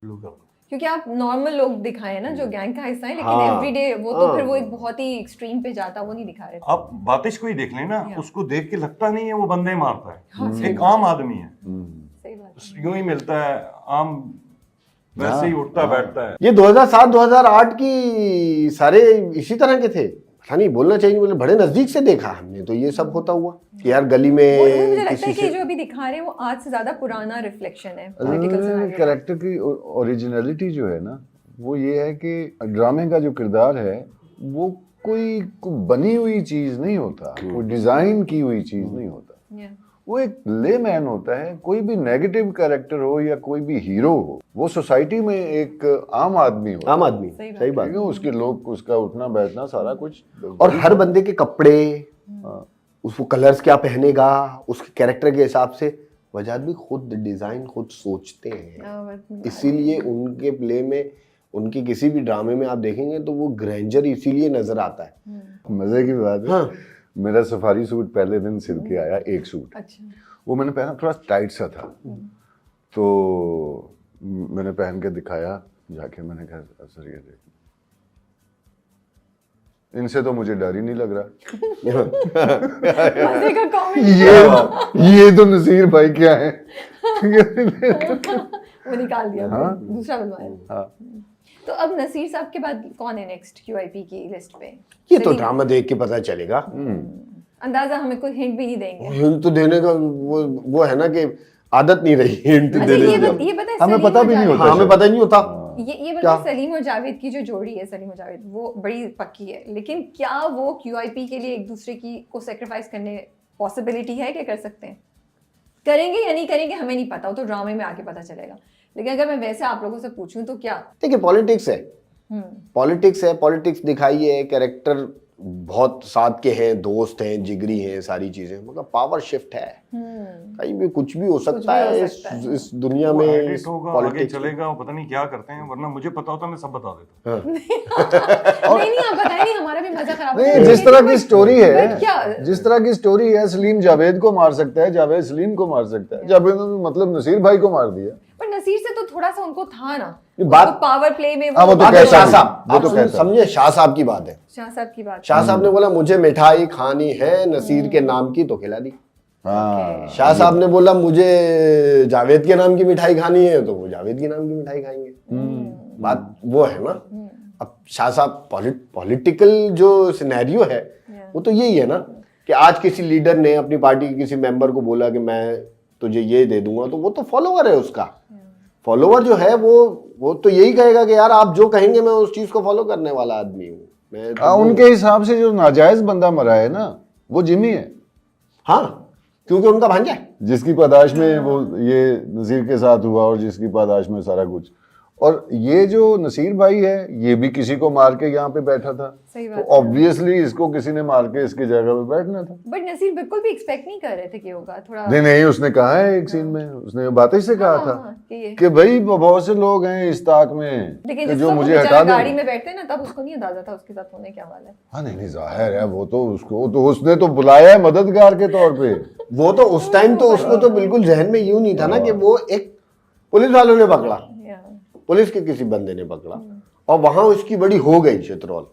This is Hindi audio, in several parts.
क्योंकि आप नॉर्मल लोग दिखाए ना जो गैंग का हिस्सा है, लेकिन हाँ, एवरीडे वो तो फिर वो एक बहुत ही एक्सट्रीम पे जाता, वो नहीं दिखा रहे थे। आप बातिश को ही देख लें ना, उसको देख के लगता नहीं है वो बंदे मारता है। हाँ, सही एक बात आम है। आदमी है, सही बात है। यूं ही मिलता है, आम वैसे ही उठता बैठता है। ये 2007-2008 की सारे इसी तरह के थे। पता नहीं, बोलना चाहिए नहीं, बोले बड़े नजदीक से देखा हमने तो ये सब होता हुआ कि यार गली में वो मुझे लगता है किसी कि से जो अभी दिखा रहे हैं वो आज से ज्यादा पुराना रिफ्लेक्शन है पॉलिटिकल सिनेरियो। कैरेक्टर की ओरिजिनलिटी जो है ना, वो ये है कि ड्रामे का जो किरदार है वो कोई बनी हुई चीज नहीं होता, कोई डिजाइन की हुई चीज नहीं होता। वो एक लेमैन होता है। कोई भी नेगेटिव कैरेक्टर हो या कोई भी हीरो हो, वो सोसाइटी में एक आम आदमी हो, आम आदमी, सही बात। उसके लोग, उसका उठना बैठना सारा कुछ, और हर बंदे के कपड़े, उसको कलर्स क्या पहनेगा, उसके कैरेक्टर के हिसाब से वजह भी खुद डिजाइन खुद सोचते हैं। इसीलिए उनके प्ले में, उनके किसी भी ड्रामे में आप देखेंगे तो वो ग्रैंडर इसीलिए नजर आता है। मजे की बात है, हाँ। मेरा सफारी सूट पहले दिन सिल के आया, एक सूट। अच्छा। वो मैंने पहना, थोड़ा टाइट सा था, तो मैंने पहन के दिखाया जाके। मैंने कहा सर ये देख, इनसे तो मुझे डर ही नहीं लग रहा। मजे का कमेंट। ये तो नसीर भाई क्या है। वो निकाल दिया, हाँ? दूसरा बनवाया। हाँ। तो अब नसीर साहब के बाद कौन है नेक्स्ट क्यूआईपी की लिस्ट पे? ये तो ड्रामा देख के पता चलेगा। अंदाजा हमें कोई हिंट भी नहीं देंगे। हिंट तो देने का वो है ना कि आदत नहीं रही हिंट अच्छा, देने ये की। पता है हमें सलीम पता और भी नहीं जावेद- होता। हमें पता ही नहीं होता। ये बता, सलीम और जावेद की जो जोड़ी है, सलीम और जावेद, वो बड़ी पक्की है, लेकिन क्या वो क्यूआईपी के लिए एक दूसरे की को सेक्रीफाइस करने पॉसिबिलिटी है कि कर सकते हैं? करेंगे या नहीं करेंगे हमें नहीं पता, वो तो ड्रामे में आके पता चलेगा। लेकिन अगर मैं वैसे आप लोगों से पूछूं तो क्या? देखिए, पॉलिटिक्स है, पॉलिटिक्स है, पॉलिटिक्स दिखाई है, कैरेक्टर बहुत साथ के हैं, दोस्त हैं, जिगरी हैं, सारी चीजें, मतलब पावर शिफ्ट है, कहीं भी कुछ भी हो सकता है इस दुनिया में। एडिट होगा, आगे चलेगा, वो पता नहीं क्या करते हैं, वरना मुझे पता होता मैं सब बता देता। नहीं आप बताइए नहीं, हमारा भी मजा खराब नहीं, जिस तरह की स्टोरी है, क्या जिस तरह की स्टोरी है, सलीम जावेद को मार सकता है, जावेद सलीम को मार सकता है, जावेद ने मतलब नसीर भाई को मार दिया। पर नसीर से तो थोड़ा सा उनको था ना, बात पावर प्ले में वो तो शाह कहता साहब, वो आप तो कहता समझे, शाह साहब की बात है। शाह साहब की बात। शाह साहब ने बोला मुझे मिठाई खानी है नसीर के नाम की, तो खिला दी। हाँ, शाह साहब ने बोला मुझे जावेद के नाम की मिठाई खानी है, तो वो जावेद के नाम की मिठाई खाएंगे। बात वो है ना। अब शाह साहब पॉलिटिकल जो सिनेरियो है वो तो यही है ना कि आज किसी लीडर ने अपनी पार्टी के किसी मेंबर को बोला कि मैं तुझे ये दे दूंगा, तो वो तो फॉलोवर है उसका। फॉलोवर जो है वो तो यही कहेगा कि यार आप जो कहेंगे मैं उस चीज को फॉलो करने वाला आदमी हूँ मैं तो। उनके हिसाब से जो नाजायज बंदा मरा है ना, वो जिमी है। हाँ, क्योंकि उनका भांजा है, जिसकी पादाश में वो ये नसीर के साथ हुआ और जिसकी पादाश में सारा कुछ। और ये जो नसीर भाई है, ये भी किसी को मार के यहाँ पे बैठा था, तो ऑब्वियसली इसको किसी ने मार के इसकी जगह पे बैठना था। बट नसीर बिल्कुल भी एक्सपेक्ट नहीं कर रहे थे कि होगा थोड़ा। नहीं, उसने कहा है एक सीन में, उसने बातें से कहा था कि भाई बहुत से लोग हैं इस ताक में, लेकिन जो मुझे हटा दो। गाड़ी में बैठते ना, तब उसको नहीं अंदाजा था उसके साथ होने क्या वाला है। हाँ नहीं, जाहिर है, वो तो उसको तो उसने तो बुलाया है मददगार के तौर पे। वो तो उस टाइम तो उसको तो बिल्कुल जहन में यूं नहीं था ना कि वो एक पुलिस वालों ने पकड़ा, पुलिस के किसी बंदे ने पकड़ा और वहां उसकी बड़ी हो गई चित्रौल।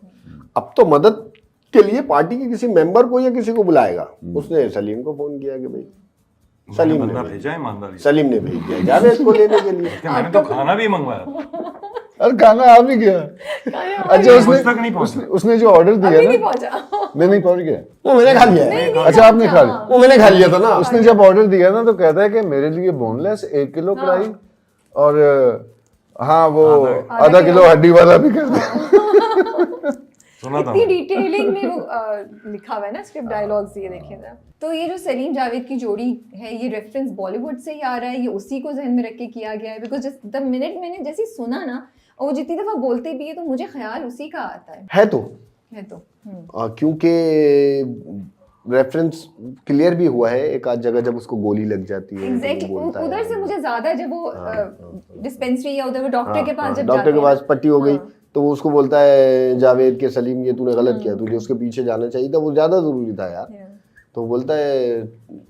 अब तो मदद के लिए पार्टी के किसी मेंबर को या किसी को बुलाएगा। उसने सलीम को फोन किया कि भाई सलीम ने भेजा ईमानदारी, सलीम ने भेज दिया जावेद को लेने के लिए। मैंने तो खाना भी मंगवाया। अरे खाना आ भी गया। अच्छा, उसने जो ऑर्डर दिया नहीं पहुंचा, नहीं पहुंच गया, वो मैंने खा लिया। अच्छा आपने खा लिया? वो मैंने खा लिया था ना। उसने जब ऑर्डर दिया ना तो कहता है कि मेरे लिए बोनलेस 1 किलो कढ़ाई और हाँ वो आधा किलो हड्डी वाला भी कर दे। सुना था इतनी डिटेलिंग में वो लिखा हुआ है ना स्क्रिप्ट डायलॉग्स, ये देखिए ना। तो ये जो सलीम जावेद की जोड़ी है, ये रेफरेंस बॉलीवुड से ही आ रहा है, ये उसी को जहन में रख के किया गया है? बिकॉज जस्ट द मिनट मैंने जैसे सुना ना, और वो जितनी दफा बोलते भी है तो मुझे ख्याल उसी का आता है तो क्योंकि रेफरेंस क्लियर भी हुआ है एक आध जगह, जब उसको गोली लग जाती है। एग्जैक्टली, उधर से मुझे ज्यादा जब वो डिस्पेंसरी या उधर वो डॉक्टर के पास, जब डॉक्टर के पास पट्टी हो गई तो वो उसको बोलता है जावेद के सलीम ये तूने गलत किया, तुझे उसके पीछे जाना चाहिए था, वो ज्यादा जरूरी था यार। तो बोलता है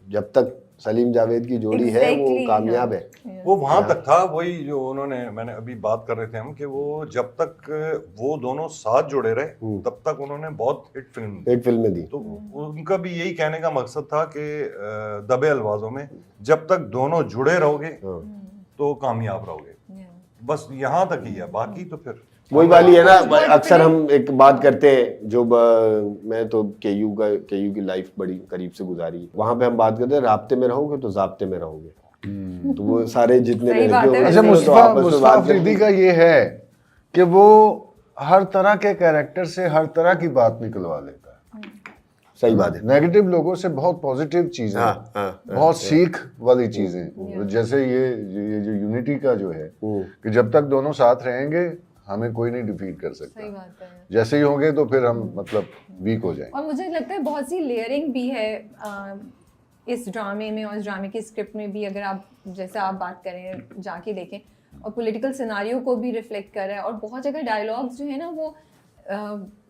जब तक सलीम जावेद की जोड़ी है वो Exactly, कामयाब हाँ। है। वो वहां तक था, वही जो उन्होंने, मैंने अभी बात कर रहे थे हम कि वो जब तक वो दोनों साथ जुड़े रहे तब तक उन्होंने बहुत हिट फिल्म दी। एक फिल्म में दी। तो उनका भी यही कहने का मकसद था कि दबे अल्फाजों में, जब तक दोनों जुड़े रहोगे तो कामयाब रहोगे। बस यहाँ तक ही है, बाकी तो फिर वही वाली है ना, अक्सर हम एक बात करते हैं जो मैं तो केयू की लाइफ बड़ी करीब से गुजारी, वहां पे हम बात करते हैं राब्ते में रहोगे तो जाब्ते में रहोगे। तो वो सारे जितने सही बात लड़के है। होंगे अच्छा, तो मुस्तफा आपस में मुस्तफा बात अफरीदी करते का ये है कि वो हर तरह के कैरेक्टर से हर तरह की बात निकलवा लेता है। सही बात है। नेगेटिव लोगों से बहुत पॉजिटिव चीजें, हाँ, बहुत सीख वाली चीजें, जैसे ये जो यूनिटी का जो है कि जब तक दोनों साथ रहेंगे हमें कोई नहीं डिफीट कर सही सकता, बात है। जैसे ही होंगे तो फिर हम मतलब वीक हो जाएंगे। और मुझे लगता है बहुत सी लेयरिंग भी है इस ड्रामे में, और इस ड्रामे की स्क्रिप्ट में भी, अगर आप जैसे आप बात करें जाके देखें, और पॉलिटिकल सिनारियो को भी रिफ्लेक्ट कर रहा है। और बहुत जगह डायलॉग्स जो है ना वो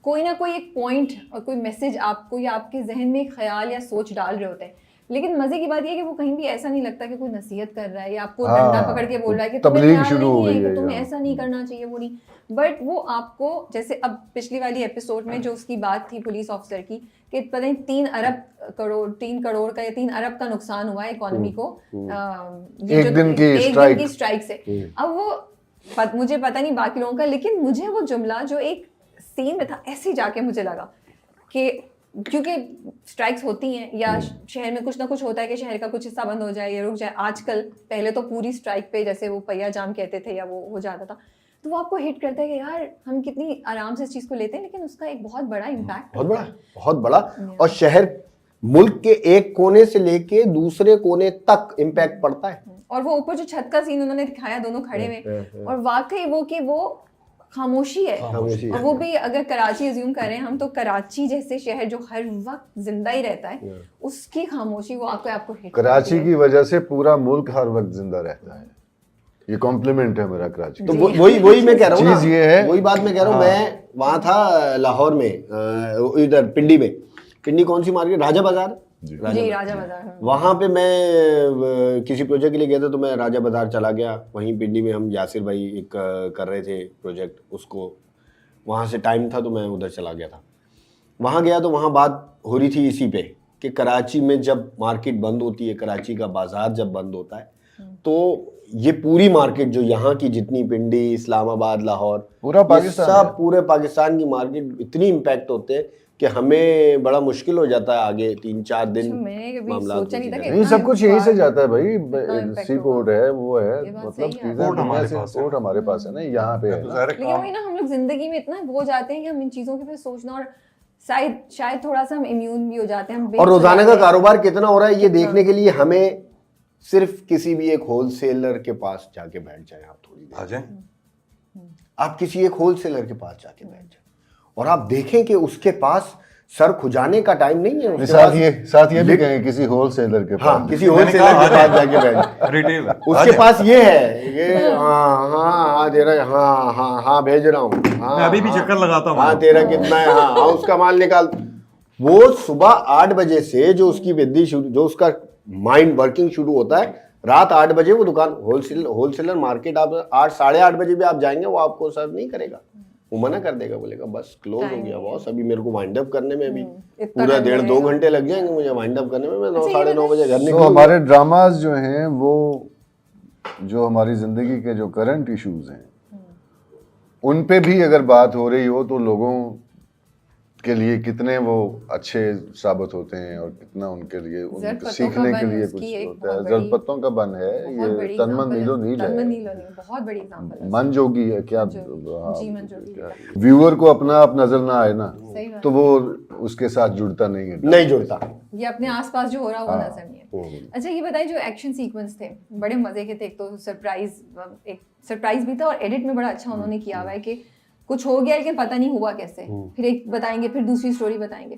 कोई ना कोई एक पॉइंट और कोई मैसेज आपको या आपके जहन में एक ख्याल या सोच डाल रहे होते हैं। लेकिन मजे की बात यह है कि वो कहीं भी ऐसा नहीं लगता कि कोई नसीहत कर रहा है या आपको डंडा पकड़ के बोल रहा है कि तुम्हें तबलीग ख्याल शुरू हो नहीं है गई कि है तुम्हें यहाँ। ऐसा नहीं करना चाहिए, वो नहीं। बट वो आपको, जैसे अब पिछली वाली एपिसोड में जो उसकी बात थी पुलिस ऑफिसर की कि पता नहीं 3 करोड़ का या 3 अरब का नुकसान हुआ है इकोनॉमी को ये एक जो दिन की एक strike। दिन की स्ट्राइक से। अब वो मुझे पता नहीं बाकी लोगों का, लेकिन मुझे वो जुमला जो एक सीन में था ऐसे जाके मुझे लगा कि क्योंकि स्ट्राइक्स होती हैं या शहर में कुछ ना कुछ होता है कि शहर का कुछ हिस्सा बंद हो जाए या रुक जाए। आजकल, पहले तो पूरी स्ट्राइक पे जैसे वो पहिया जाम कहते थे या वो हो जाता था, तो वो आपको हिट करता है कि यार हम कितनी आराम से इस चीज़ को लेते हैं, लेकिन उसका एक बहुत बड़ा इम्पैक्ट बहुत बड़ा। और शहर, मुल्क के एक कोने से लेके दूसरे कोने तक इम्पैक्ट पड़ता है। और वो ऊपर जो छत का सीन उन्होंने दिखाया दोनों खड़े में, और वाकई वो कि वो खामोशी है। खामोशी और वो भी अगर कराची अज्यूम करें हम, तो कराची जैसे शहर जो हर वक्त जिंदा ही रहता है, उसकी खामोशी वो आपको हिट कराची की वजह से पूरा मुल्क हर वक्त जिंदा रहता है। ये कॉम्प्लीमेंट है मेरा कराची। तो वही मैं कह रहा हूँ, चीज ये है, वही बात मैं कह रहा हूँ। मैं वहां था लाहौर में, इधर पिंडी में। पिंडी कौन सी मार्केट? राजा बाजार। जी, राजा बाजार। वहां पे मैं किसी प्रोजेक्ट के लिए गया था, तो मैं राजा बाजार चला गया। वहीं पिंडी में हम यासिर भाई एक कर रहे थे प्रोजेक्ट, उसको वहां से टाइम था तो मैं उधर चला गया था। वहां गया तो वहां बात हो रही थी इसी पे कि कराची में जब मार्केट बंद होती है, कराची का बाजार जब बंद होता है, तो ये पूरी मार्केट जो यहाँ की जितनी पिंडी, इस्लामाबाद, लाहौर, पूरा पाकिस्तान सब पूरे पाकिस्तान की मार्केट इतनी इम्पैक्ट होते हैं कि हमें बड़ा मुश्किल हो जाता है आगे 3-4 दिन मामला। नहीं, सब कुछ यहीं से जाता है भाई। सी पोर्ट है, वो है, मतलब चीजें पोर्ट हमारे पास है। पोर्ट हमारे पास है ना, यहाँ पे है ना। लेकिन वही ना, हम लोग जिंदगी में इतना हो जाते हैं कि हम इन चीजों के पे सोचना, और शायद थोड़ा सा हम इम्यून भी हो जाते हैं। और रोजाना का कारोबार कितना हो रहा है ये देखने के लिए हमें सिर्फ किसी भी एक होलसेलर के पास जाके बैठ जाए। आप थोड़ी देर आ जाए, आप किसी एक होलसेलर के पास जाके बैठ जाए और आप देखें कि उसके पास सर खुजाने का टाइम नहीं है। साथ ये भी कहेंगे किसी होलसेलर के हाँ, पास, किसी होलसेलर के पास जाके बैठ रिटेल उसके पास ये है, ये हाँ तेरा, हाँ भेज रहा हूँ, मैं अभी भी चक्कर लगाता हूँ, हाँ तेरा कितना है, हाँ उसका माल निकाल। वो सुबह 8 बजे से जो उसकी वृद्धि शुरू, जो उसका माइंड वर्किंग शुरू होता है, रात 8 बजे वो दुकान, होलसेलर मार्केट आप 8-8:30 बजे भी आप जाएंगे, वो आपको सर्व नहीं करेगा, वो मना कर देगा, बोलेगा बस क्लोज हो गया बॉस, अभी मेरे को वाइंड अप करने में अभी पूरा 1.5-2 घंटे लग जाएंगे मुझे वाइंड अप करने में, मैं 9-9:30 बजे घर तो निकलूंगा। हमारे ड्रामाज जो हैं, वो जो हमारी जिंदगी के जो करंट इश्यूज हैं, उन पे भी अगर बात हो रही हो तो लोगों के लिए कितने वो अच्छे साबित होते हैं और कितना उनके लिए उनको सीखने के लिए कुछ होता है। जल पत्तों का बन है ये, तनमन नीलो नील है, बहुत बड़ी एग्जांपल है। मन जोगी है क्या, जी मन जोगी। व्यूअर को अपना आप नजर ना आए ना, तो वो उसके साथ जुड़ता नहीं है, नहीं जुड़ता, ये अपने आसपास जो हो रहा है वो नजर नहीं है। अच्छा ये बताइए, जो एक्शन सीक्वेंस थे बड़े मजे के थे, एक तो एक सरप्राइज भी था, और एडिट में बड़ा अच्छा उन्होंने किया हुआ है कि कुछ हो गया लेकिन पता नहीं हुआ कैसे, फिर एक बताएंगे, फिर दूसरी स्टोरी बताएंगे।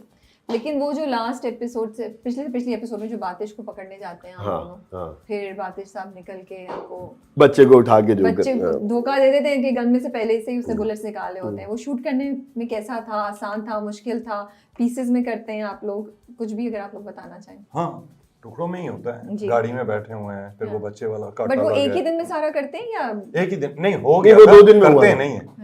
लेकिन वो जो लास्ट एपिसोड से पिछली एपिसोड में जो बातिश को पकड़ने जाते हैं फिर बातिश साहब निकल के आपको बच्चे को उठा के बच्चे धोखा दे देते हैं कि गन में से पहले से ही उसने बुलेट्स निकाले होते हैं। वो शूट करने में कैसा था, आसान था, मुश्किल था, पीसेस में करते हैं आप लोग, कुछ भी अगर आप लोग बताना चाहें। हाँ टुकड़ों में ही होता है, जी। गाड़ी में बैठे हुए हैं, फिर वो बच्चे वाला काटा बट वो लग एक गया। ही दिन में सारा करते हैं या एक ही दिन नहीं हो गया वो 2 दिन में करते हुआ हैं, है। नहीं है